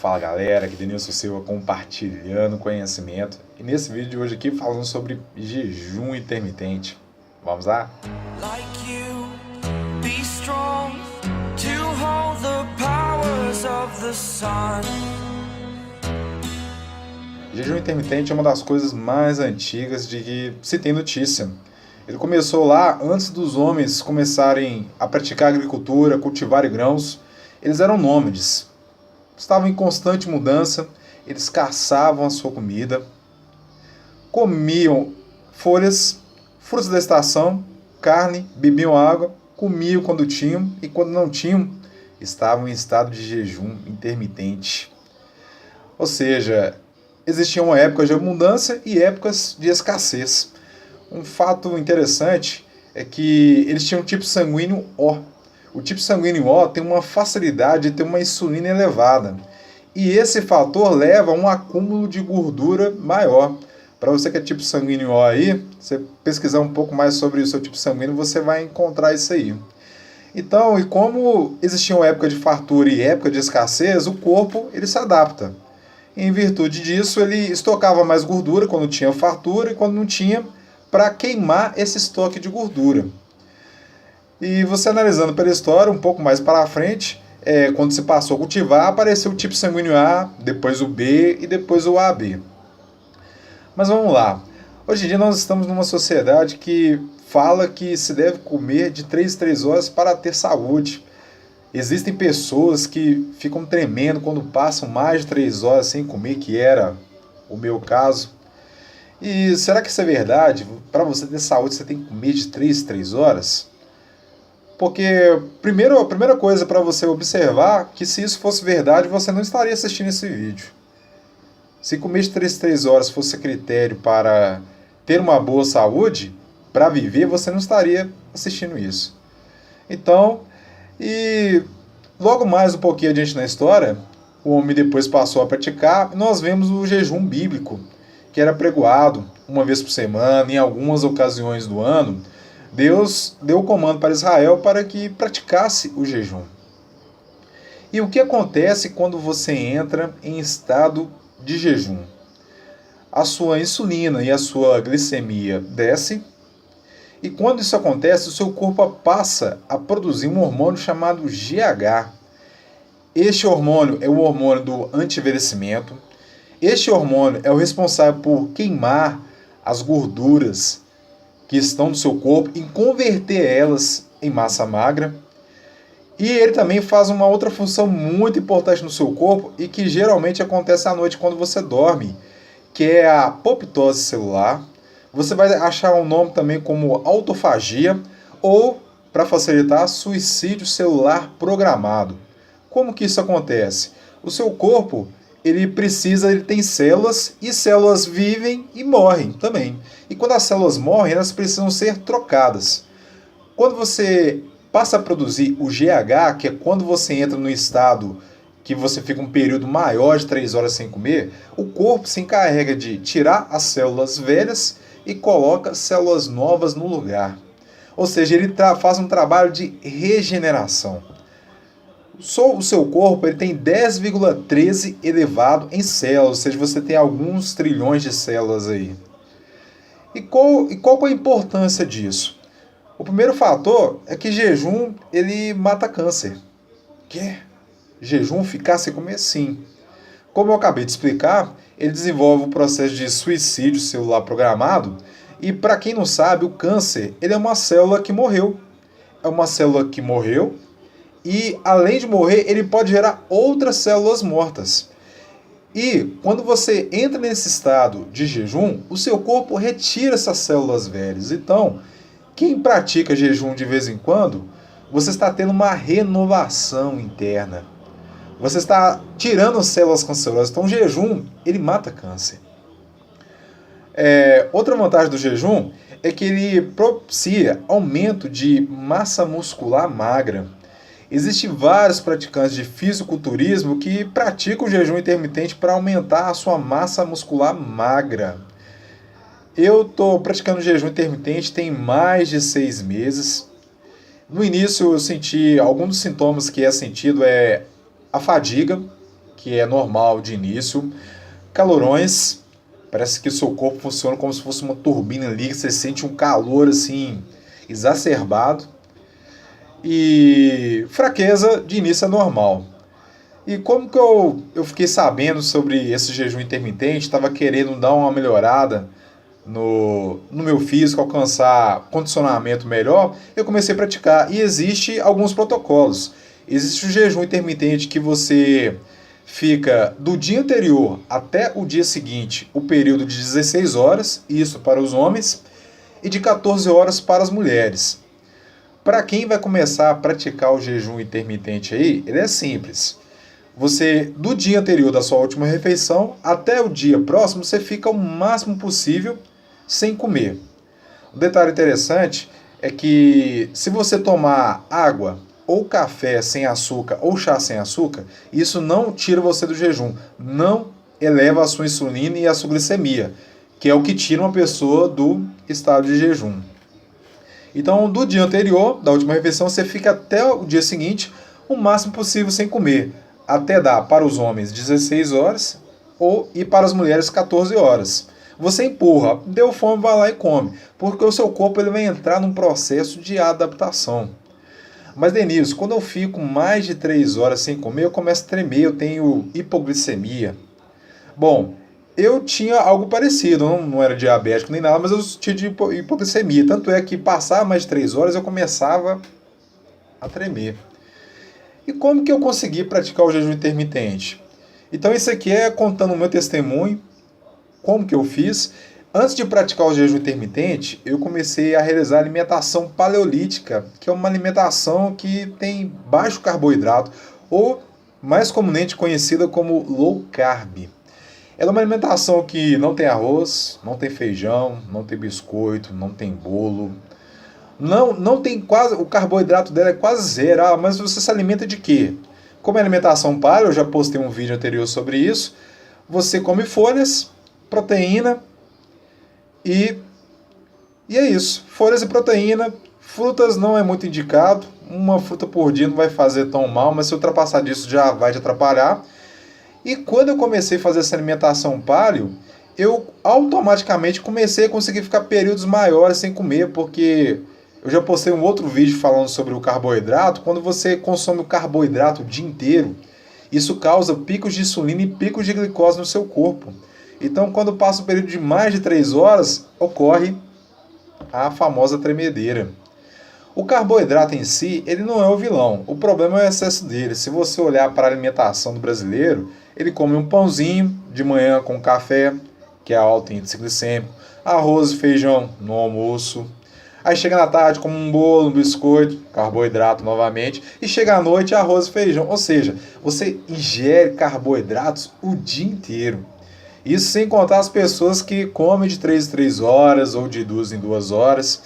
Fala galera, aqui Denilson Silva compartilhando conhecimento e nesse vídeo de hoje aqui falando sobre jejum intermitente. Vamos lá? Like you, be strong to hold the powers of the sun. Jejum intermitente é uma das coisas mais antigas de que se tem notícia. Ele começou lá antes dos homens começarem a praticar agricultura, cultivar grãos. Eles eram nômades. Estavam em constante mudança, eles caçavam a sua comida, comiam folhas, frutos da estação, carne, bebiam água, comiam quando tinham e quando não tinham, estavam em estado de jejum intermitente. Ou seja, existia uma época de abundância e épocas de escassez. Um fato interessante é que eles tinham um tipo sanguíneo O. O tipo sanguíneo O tem uma facilidade de ter uma insulina elevada. E esse fator leva a um acúmulo de gordura maior. Para você que é tipo sanguíneo O aí, você pesquisar um pouco mais sobre o seu tipo sanguíneo, você vai encontrar isso aí. Então, e como existia uma época de fartura e época de escassez, o corpo ele se adapta. Em virtude disso, ele estocava mais gordura quando tinha fartura e quando não tinha, para queimar esse estoque de gordura. E você analisando pela história, um pouco mais para frente, quando se passou a cultivar, apareceu o tipo sanguíneo A, depois o B e depois o AB. Mas vamos lá. Hoje em dia nós estamos numa sociedade que fala que se deve comer de 3 em 3 horas para ter saúde. Existem pessoas que ficam tremendo quando passam mais de 3 horas sem comer, que era o meu caso. E será que isso é verdade? Para você ter saúde, você tem que comer de 3 em 3 horas? Porque, a primeira coisa para você observar que se isso fosse verdade, você não estaria assistindo esse vídeo. Se comer de 3 em 3 horas fosse critério para ter uma boa saúde, para viver, você não estaria assistindo isso. Então, e logo mais um pouquinho adiante na história, o homem depois passou a praticar, e nós vemos o jejum bíblico, que era pregoado uma vez por semana, em algumas ocasiões do ano. Deus deu o comando para Israel para que praticasse o jejum. E o que acontece quando você entra em estado de jejum? A sua insulina e a sua glicemia descem, e quando isso acontece, o seu corpo passa a produzir um hormônio chamado GH. Este hormônio é o hormônio do anti-envelhecimento. Este hormônio é o responsável por queimar as gorduras que estão no seu corpo e converter elas em massa magra. E ele também faz uma outra função muito importante no seu corpo e que geralmente acontece à noite quando você dorme, que é a apoptose celular. Você vai achar um nome também como autofagia ou, para facilitar, suicídio celular programado. Como que isso acontece? O seu corpo ele tem células e células vivem e morrem também. E quando as células morrem, elas precisam ser trocadas. Quando você passa a produzir o GH, que é quando você entra no estado que você fica um período maior de 3 horas sem comer, o corpo se encarrega de tirar as células velhas e coloca células novas no lugar. Ou seja, ele faz um trabalho de regeneração. O seu corpo ele tem 10,13 elevado em células, ou seja, você tem alguns trilhões de células aí. E qual é a importância disso? O primeiro fator é que jejum ele mata câncer. Que? Jejum ficar sem comer? Sim. Como eu acabei de explicar, ele desenvolve um processo de suicídio celular programado e, para quem não sabe, o câncer ele é uma célula que morreu. É uma célula que morreu. E, além de morrer, ele pode gerar outras células mortas. E, quando você entra nesse estado de jejum, o seu corpo retira essas células velhas. Então, quem pratica jejum de vez em quando, você está tendo uma renovação interna. Você está tirando células cancerosas. Então, o jejum, ele mata câncer. Outra vantagem do jejum é que ele propicia aumento de massa muscular magra. Existem vários praticantes de fisiculturismo que praticam o jejum intermitente para aumentar a sua massa muscular magra. Eu estou praticando jejum intermitente tem mais de 6 meses. No início eu senti alguns dos sintomas que é sentido a fadiga, que é normal de início. Calorões, parece que o seu corpo funciona como se fosse uma turbina ali, você sente um calor assim exacerbado. E fraqueza de início é normal. E como que eu fiquei sabendo sobre esse jejum intermitente, estava querendo dar uma melhorada no meu físico, alcançar condicionamento melhor, eu comecei a praticar. E existe alguns protocolos. Existe o jejum intermitente que você fica do dia anterior até o dia seguinte, o período de 16 horas, isso para os homens, e de 14 horas para as mulheres. Para quem vai começar a praticar o jejum intermitente aí, ele é simples. Você, do dia anterior da sua última refeição até o dia próximo, você fica o máximo possível sem comer. Um detalhe interessante é que se você tomar água ou café sem açúcar ou chá sem açúcar, isso não tira você do jejum, não eleva a sua insulina e a sua glicemia, que é o que tira uma pessoa do estado de jejum. Então, do dia anterior, da última refeição, você fica até o dia seguinte o máximo possível sem comer, até dar para os homens 16 horas e para as mulheres 14 horas. Você empurra, deu fome, vai lá e come, porque o seu corpo ele vai entrar num processo de adaptação. Mas, Denilson, quando eu fico mais de 3 horas sem comer, eu começo a tremer, eu tenho hipoglicemia. Bom, eu tinha algo parecido, não era diabético nem nada, mas eu tinha de hipoglicemia. Tanto é que passar mais de 3 horas eu começava a tremer. E como que eu consegui praticar o jejum intermitente? Então isso aqui é contando o meu testemunho, como que eu fiz. Antes de praticar o jejum intermitente, eu comecei a realizar alimentação paleolítica, que é uma alimentação que tem baixo carboidrato, ou mais comumente conhecida como low carb. Ela é uma alimentação que não tem arroz, não tem feijão, não tem biscoito, não tem bolo. Não tem quase, o carboidrato dela é quase zero. Ah, mas você se alimenta de quê? Como é alimentação paleo, eu já postei um vídeo anterior sobre isso. Você come folhas, proteína e é isso. Folhas e proteína. Frutas não é muito indicado. Uma fruta por dia não vai fazer tão mal, mas se ultrapassar disso já vai te atrapalhar. E quando eu comecei a fazer essa alimentação paleo, eu automaticamente comecei a conseguir ficar períodos maiores sem comer, porque eu já postei um outro vídeo falando sobre o carboidrato. Quando você consome o carboidrato o dia inteiro, isso causa picos de insulina e picos de glicose no seu corpo. Então, quando passa um período de mais de 3 horas, ocorre a famosa tremedeira. O carboidrato em si, ele não é o vilão. O problema é o excesso dele. Se você olhar para a alimentação do brasileiro, ele come um pãozinho de manhã com café, que é alto índice glicêmico, arroz e feijão no almoço. Aí chega na tarde, come um bolo, um biscoito, carboidrato novamente. E chega à noite, arroz e feijão. Ou seja, você ingere carboidratos o dia inteiro. Isso sem contar as pessoas que comem de 3 em 3 horas ou de 2 em 2 horas.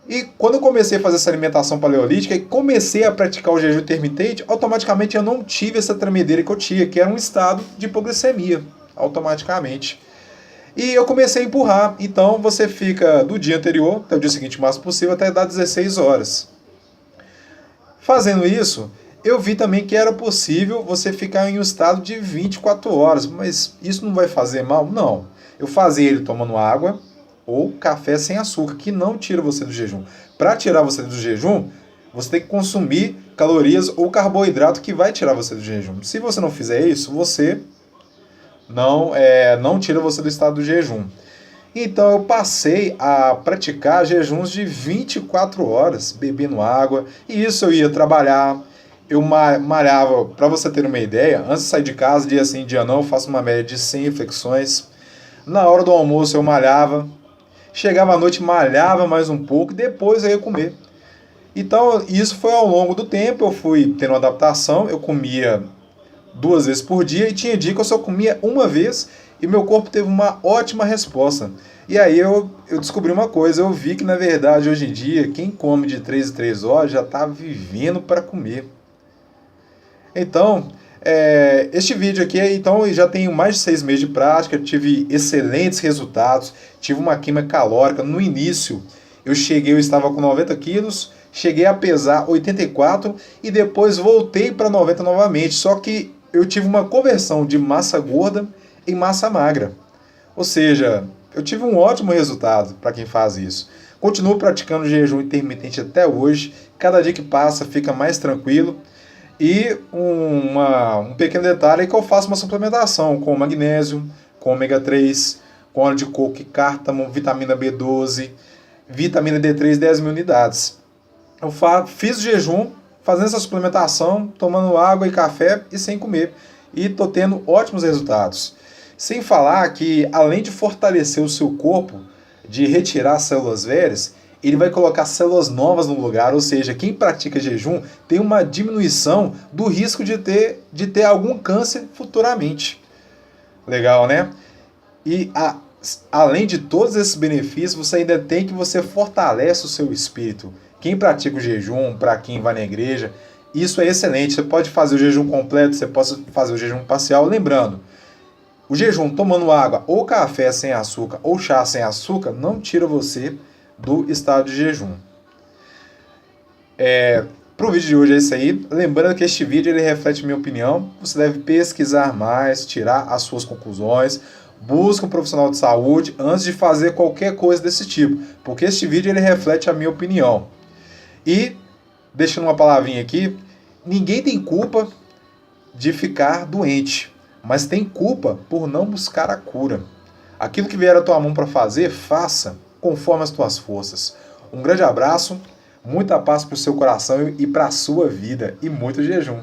E quando eu comecei a fazer essa alimentação paleolítica e comecei a praticar o jejum intermitente, automaticamente eu não tive essa tremedeira que eu tinha, que era um estado de hipoglicemia, automaticamente. E eu comecei a empurrar. Então você fica do dia anterior até o dia seguinte o máximo possível até dar 16 horas. Fazendo isso, eu vi também que era possível você ficar em um estado de 24 horas. Mas isso não vai fazer mal? Não. Eu fazia ele tomando água ou café sem açúcar, que não tira você do jejum. Para tirar você do jejum, você tem que consumir calorias ou carboidrato que vai tirar você do jejum. Se você não fizer isso, você não tira você do estado do jejum. Então eu passei a praticar jejuns de 24 horas, bebendo água, e isso eu ia trabalhar, eu malhava, para você ter uma ideia, antes de sair de casa, dia sim, dia não, eu faço uma média de 100 flexões. Na hora do almoço eu malhava, chegava à noite, malhava mais um pouco, e depois eu ia comer. Então isso foi ao longo do tempo, eu fui tendo uma adaptação, eu comia 2 vezes por dia, e tinha dia que eu só comia uma vez, e meu corpo teve uma ótima resposta. E aí eu descobri uma coisa, eu vi que na verdade hoje em dia, quem come de 3 em 3 horas já está vivendo para comer. Então, este vídeo aqui, então, eu já tenho mais de 6 meses de prática, tive excelentes resultados, tive uma queima calórica. No início, eu estava com 90 quilos, cheguei a pesar 84 e depois voltei para 90 novamente, só que eu tive uma conversão de massa gorda em massa magra. Ou seja, eu tive um ótimo resultado para quem faz isso. Continuo praticando jejum intermitente até hoje. Cada dia que passa fica mais tranquilo. E um pequeno detalhe é que eu faço uma suplementação com magnésio, com ômega 3, com óleo de coco e cártamo, vitamina B12, vitamina D3, 10.000 unidades. Eu fiz o jejum, fazendo essa suplementação, tomando água e café e sem comer. E estou tendo ótimos resultados. Sem falar que, além de fortalecer o seu corpo, de retirar células velhas, ele vai colocar células novas no lugar, ou seja, quem pratica jejum tem uma diminuição do risco de ter algum câncer futuramente. Legal, né? E além de todos esses benefícios, você ainda tem que você fortalece o seu espírito. Quem pratica o jejum, para quem vai na igreja, isso é excelente. Você pode fazer o jejum completo, você pode fazer o jejum parcial. Lembrando, o jejum tomando água ou café sem açúcar ou chá sem açúcar não tira você do estado de jejum. Para o vídeo de hoje é isso aí. Lembrando que este vídeo ele reflete minha opinião. Você deve pesquisar mais, tirar as suas conclusões. Busque um profissional de saúde antes de fazer qualquer coisa desse tipo, porque este vídeo ele reflete a minha opinião. E, deixando uma palavrinha aqui, ninguém tem culpa de ficar doente, mas tem culpa por não buscar a cura. Aquilo que vier à tua mão para fazer, faça conforme as tuas forças. Um grande abraço, muita paz para o seu coração e para a sua vida e muito jejum.